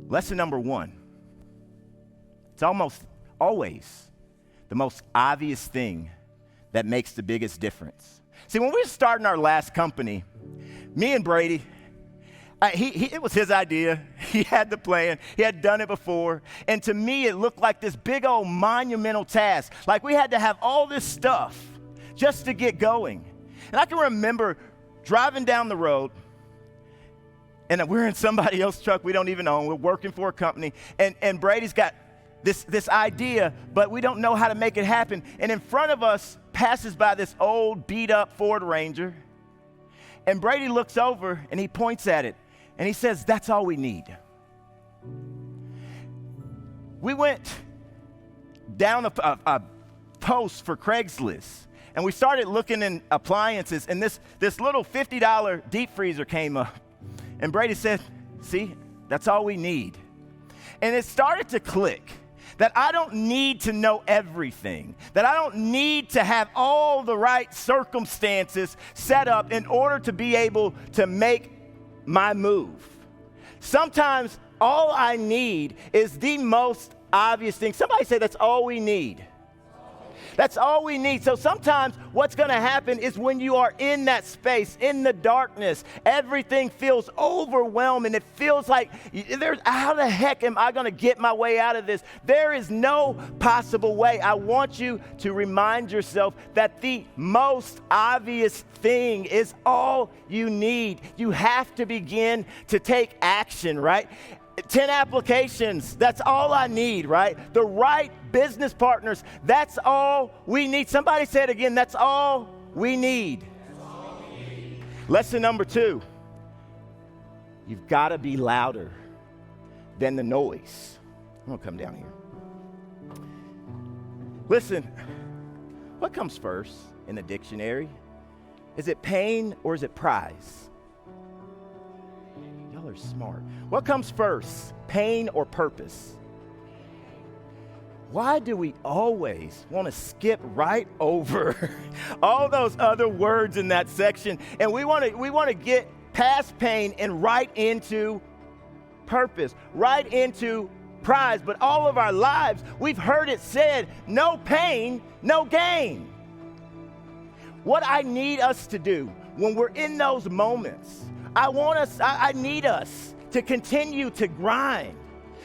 Lesson number one, it's almost always the most obvious thing that makes the biggest difference. See, when we were starting our last company, me and Brady, it was his idea. He had the plan. He had done it before. And to me, it looked like this big old monumental task. Like we had to have all this stuff just to get going. And I can remember driving down the road, and we're in somebody else's truck we don't even own. We're working for a company. And Brady's got this idea, but we don't know how to make it happen. And in front of us passes by this old beat-up Ford Ranger. And Brady looks over, and he points at it. And he says, that's all we need. We went down a post for Craigslist, and we started looking in appliances, and this little $50 deep freezer came up. And Brady said, see, that's all we need. And it started to click that I don't need to know everything, that I don't need to have all the right circumstances set up in order to be able to make my move. Sometimes all I need is the most obvious thing. Somebody say that's all we need. That's all we need. So sometimes what's going to happen is when you are in that space, in the darkness, everything feels overwhelming. It feels like, how the heck am I going to get my way out of this? There is no possible way. I want you to remind yourself that the most obvious thing is all you need. You have to begin to take action, right? 10 applications, that's all I need, right? The right business partners, that's all we need. Somebody say it again, that's all we need. Lesson number 2, you've got to be louder than the noise. I'm going to come down here. Listen, what comes first in the dictionary? Is it pain or is it prize? Y'all are smart. What comes first, pain or purpose? Why do we always want to skip right over all those other words in that section, and we want to get past pain and right into purpose, right into prize? But all of our lives, we've heard it said, no pain, no gain. What I need us to do when we're in those moments, I need us to continue to grind,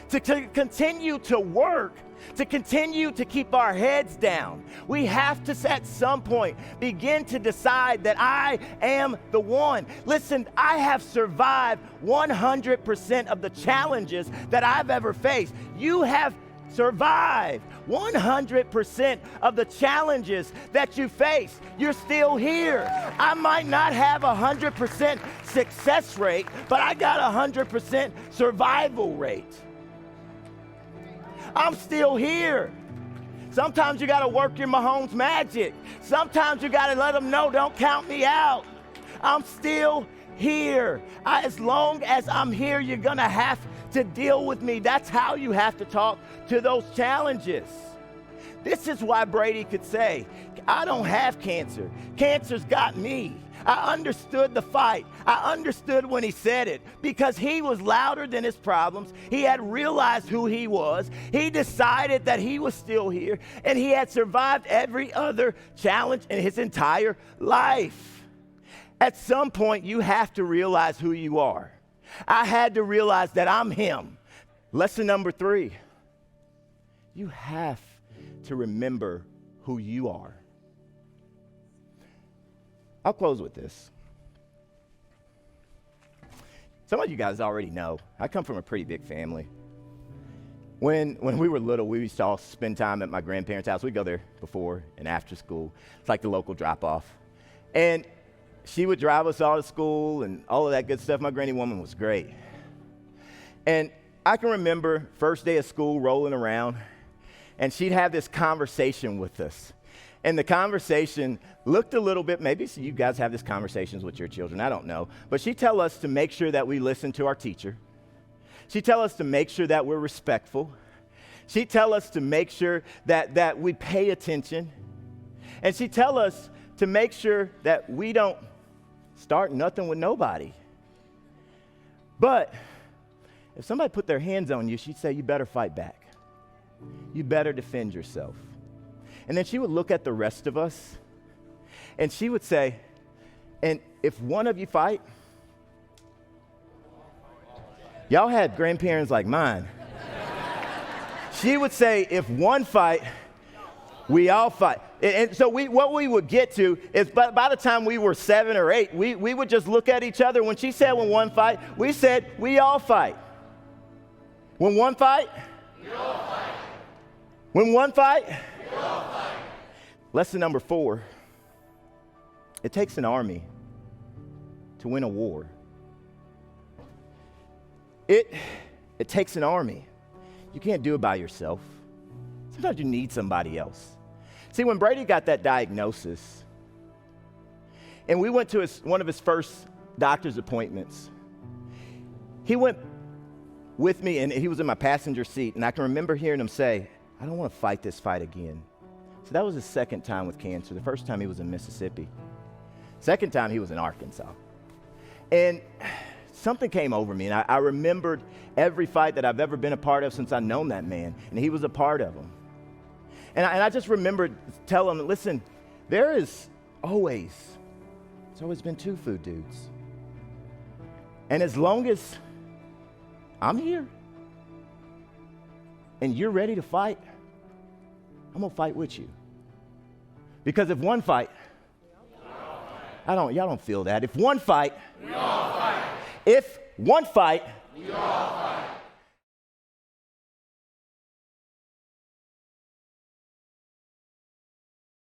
to continue to work, to continue to keep our heads down. We have to, at some point, begin to decide that I am the one. Listen, I have survived 100% of the challenges that I've ever faced. You have survived 100% of the challenges that you face. You're still here. I might not have 100% success rate, but I got 100% survival rate. I'm still here. Sometimes you got to work your Mahomes magic. Sometimes you got to let them know, don't count me out. I'm still here. As long as I'm here, you're going to have to deal with me. That's how you have to talk to those challenges. This is why Brady could say, I don't have cancer. Cancer's got me. I understood the fight. I understood when he said it because he was louder than his problems. He had realized who he was. He decided that he was still here, and he had survived every other challenge in his entire life. At some point, you have to realize who you are. I had to realize that I'm him. Lesson number 3, you have to remember who you are. I'll close with this. Some of you guys already know, I come from a pretty big family. When we were little, we used to all spend time at my grandparents' house. We'd go there before and after school. It's like the local drop-off. And she would drive us all to school and all of that good stuff. My granny woman was great. And I can remember first day of school rolling around, and she'd have this conversation with us. And the conversation looked a little bit, maybe you guys have these conversations with your children, I don't know. But she'd tell us to make sure that we listen to our teacher. She'd tell us to make sure that we're respectful. She'd tell us to make sure that we pay attention. And she'd tell us to make sure that we don't start nothing with nobody. But If somebody put their hands on you, she'd say, you better fight back. You better defend yourself. And then she would look at the rest of us, and she would say, and if one of you fight, y'all had grandparents like mine. She would say, if one fight, we all fight. And so what we would get to is by the time we were 7 or 8, we would just look at each other. When she said when one fight, we said we all fight. When one fight, we all fight. When one fight, we all fight. Lesson number 4, it takes an army to win a war. It takes an army. You can't do it by yourself. Sometimes you need somebody else. See, when Brady got that diagnosis, and we went to one of his first doctor's appointments, he went with me, and he was in my passenger seat, and I can remember hearing him say, I don't want to fight this fight again. So that was his second time with cancer. The first time he was in Mississippi. Second time he was in Arkansas. And something came over me, and I remembered every fight that I've ever been a part of since I've known that man, and he was a part of them. And I just remembered telling him, listen, there's always been 2 food dudes. And as long as I'm here and you're ready to fight, I'm going to fight with you. Because if one fight, y'all don't feel that. If one fight, we all fight. If one fight, we all fight.